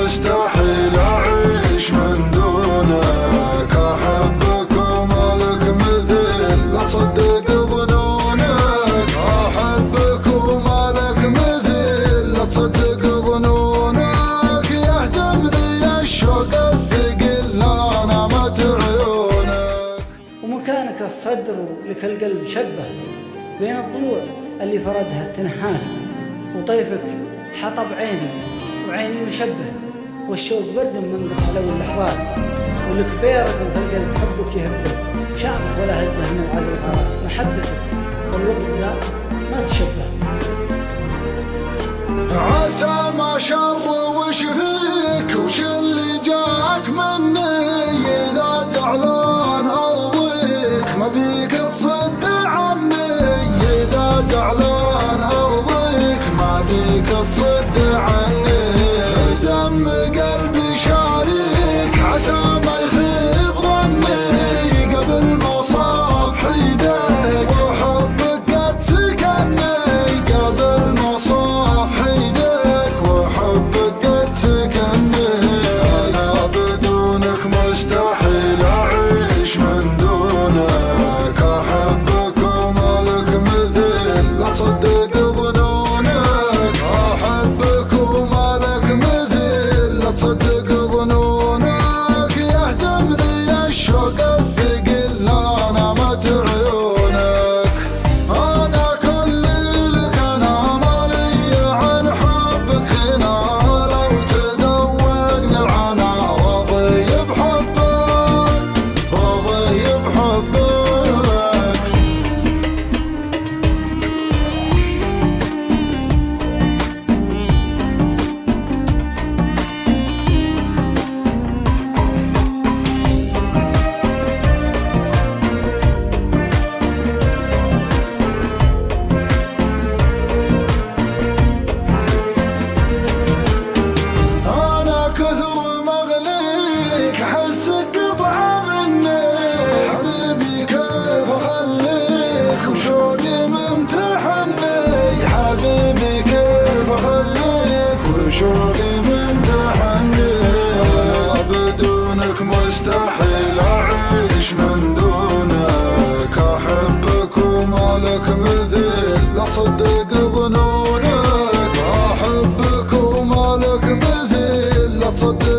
مستحيل أعيش من دونك. أحبك وما لك مثيل، لا تصدق ظنونك. أحبك وما لك مثيل، لا تصدق ظنونك. يهزمني الشوق الثقيل، لا نامت عيونك. ومكانك الصدر لك القلب شبه، بين الضلوع اللي فردها تنحات. وطيفك حطب عيني وعيني مشبه، والشوق برد من لو اللحظات. ولك بيرق في القلب حبك يهبه، شامخ ولا هزه من عدل الغرام. محبتك والوقت ذا ما تشبه. عسى ما شر وش فيك، وش اللي جاك مني. إذا زعلان أرضيك، ما بيك تصد عني. إذا زعلان أرضيك، ما بيك تصد عني. دم قلبي شاريك، عسى ما يخيب ظني. قبل ما صافح يديك، وحبك قد سكني. قبل ما صافح يديك، وحبك قد سكني. أنا بدونك مستحيل أعيش من دونك. أحبك وما لك مثيل، لا تصدق ظنونك. أحبك وما لك مثيل، لا تصدق ظنونك. يهزمني الشوق الثقيل، لا نامت عيونك. أنا كل لك، أنا مالي عن حبك هنا. لو تذوقني العنا، راضي بحبك، راضي بحبك. أنا كثر مغليك، أحسك قطعة مني. حبيبي كيف أخليك، وشوقي ممتحني. حبيبي كيف أخليك، وشوقي ممتحني. أنا بدونك مستحيل أعيش من دونك. أحبك وما لك مثيل، لا تصدق ظنونك. أحبك وما لك مثيل، لا تصدق